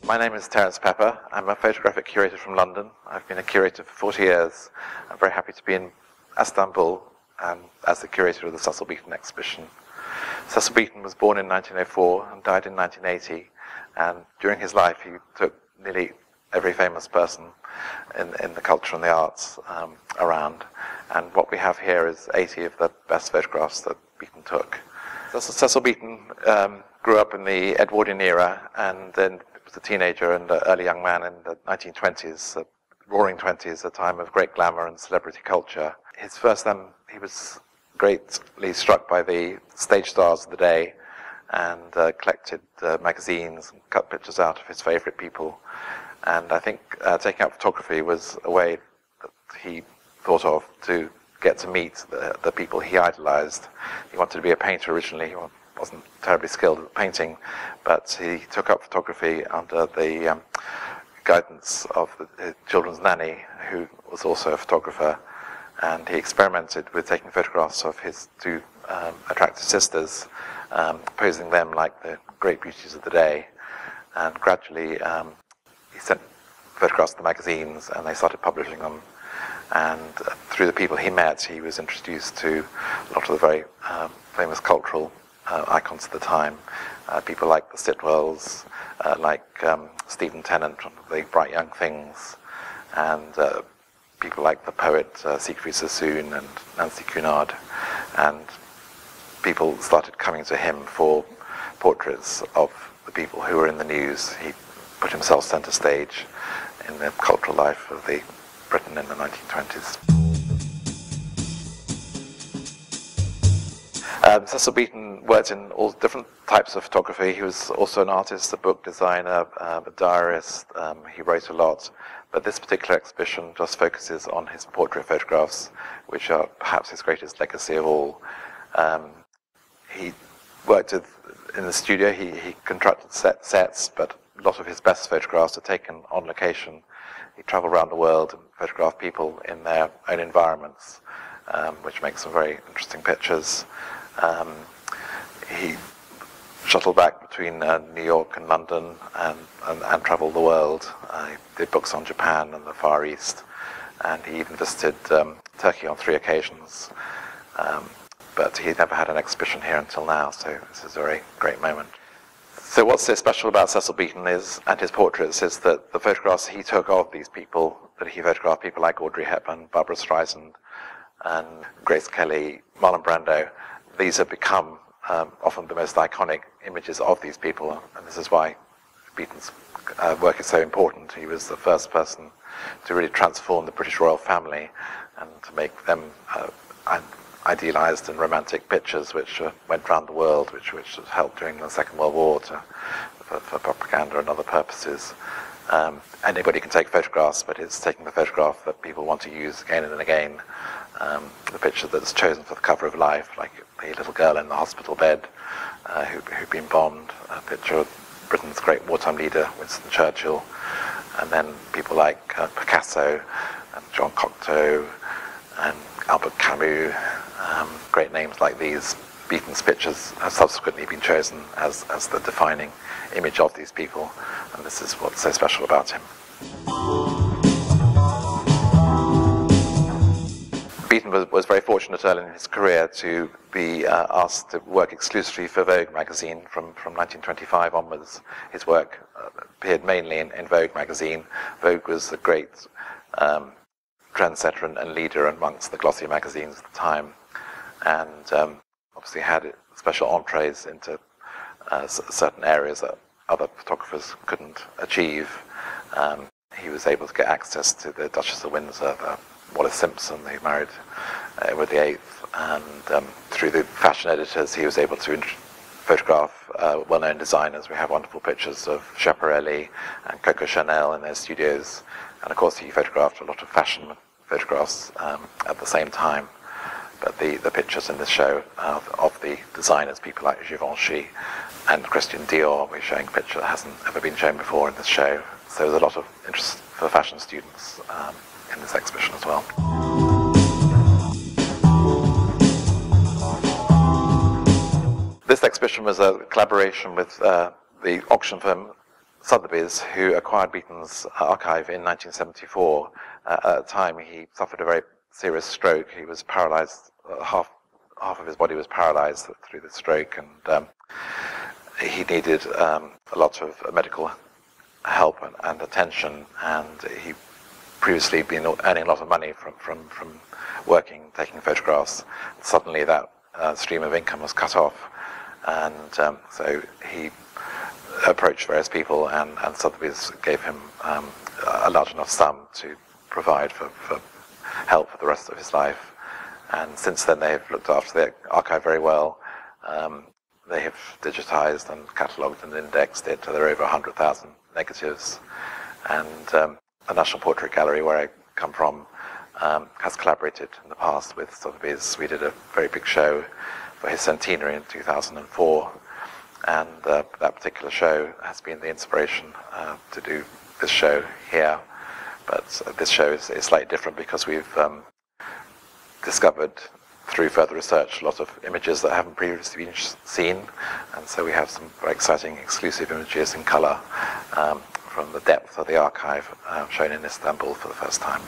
My name is Terence Pepper. I'm a photographic curator from London. I've been a curator for 40 years. I'm very happy to be in Istanbul as the curator of the Cecil Beaton exhibition. Cecil Beaton was born in 1904 and died in 1980. And during his life, he took nearly every famous person in the culture and the arts around. And what we have here is 80 of the best photographs that Beaton took. Cecil Beaton grew up in the Edwardian era and then was a teenager and an early young man in the 1920s, the roaring 20s, a time of great glamour and celebrity culture. His first he was greatly struck by the stage stars of the day and collected magazines and cut pictures out of his favourite people. And I think taking up photography was a way that he thought of to get to meet the people he idolized. He wanted to be a painter originally. He wasn't terribly skilled at painting, but he took up photography under the guidance of the children's nanny, who was also a photographer. And he experimented with taking photographs of his two attractive sisters, posing them like the great beauties of the day. And gradually he sent photographs to the magazines and they started publishing them. And through the people he met, he was introduced to a lot of the very famous cultural icons of the time. People like the Sitwells, like Stephen Tennant from the Bright Young Things, and people like the poet Siegfried Sassoon and Nancy Cunard. And people started coming to him for portraits of the people who were in the news. He put himself centre stage in the cultural life of Britain in the 1920s. Cecil Beaton worked in all different types of photography. He was also an artist, a book designer, a diarist. He wrote a lot. But this particular exhibition just focuses on his portrait photographs, which are perhaps his greatest legacy of all. He worked in the studio. He contracted sets, but a lot of his best photographs are taken on location. He travelled around the world and photographed people in their own environments, which makes some very interesting pictures. He shuttled back between New York and London and travelled the world. He did books on Japan and the Far East, and he even visited Turkey on 3 occasions. But he never had an exhibition here until now, so this is a very great moment. So what's so special about Cecil Beaton and his portraits is that the photographs he took of these people, that he photographed people like Audrey Hepburn, Barbara Streisand, and Grace Kelly, Marlon Brando, these have become often the most iconic images of these people, and this is why Beaton's work is so important. He was the first person to really transform the British royal family and to make them idealized and romantic pictures which went around the world, which helped during the Second World War for propaganda and other purposes. Anybody can take photographs, but it's taking the photograph that people want to use again and again. The picture that's chosen for the cover of Life, like the little girl in the hospital bed who'd been bombed, a picture of Britain's great wartime leader, Winston Churchill, and then people like Picasso and John Cocteau and Albert Camus. Great names like these. Beaton's pictures have subsequently been chosen as the defining image of these people, and this is what's so special about him. Beaton was very fortunate early in his career to be asked to work exclusively for Vogue magazine. From 1925 onwards, his work appeared mainly in Vogue magazine. Vogue was a great trendsetter and leader amongst the glossy magazines at the time, and obviously had special entrees into certain areas that other photographers couldn't achieve. He was able to get access to the Duchess of Windsor, Wallis Simpson, who married Edward VIII, and through the fashion editors he was able to photograph well-known designers. We have wonderful pictures of Schiaparelli and Coco Chanel in their studios, and of course he photographed a lot of fashion photographs at the same time. But the pictures in this show of the designers, people like Givenchy and Christian Dior, we're showing a picture that hasn't ever been shown before in this show. So there's a lot of interest for fashion students in this exhibition as well. This exhibition was a collaboration with the auction firm Sotheby's, who acquired Beaton's archive in 1974. At the time, he suffered a very serious stroke. He was paralyzed, half of his body was paralyzed through the stroke, and he needed a lot of medical help and attention, and he previously been earning a lot of money from working, taking photographs. Suddenly that stream of income was cut off, and so he approached various people, and Sotheby's gave him a large enough sum to provide for help for the rest of his life. And since then they've looked after the archive very well. They have digitized and catalogued and indexed it. There are over 100,000 negatives. And the National Portrait Gallery, where I come from, has collaborated in the past with Sotheby's. We did a very big show for his centenary in 2004. And that particular show has been the inspiration to do this show here. But this show is slightly different because we've discovered through further research a lot of images that haven't previously been seen, and so we have some very exciting exclusive images in colour from the depth of the archive shown in Istanbul for the first time.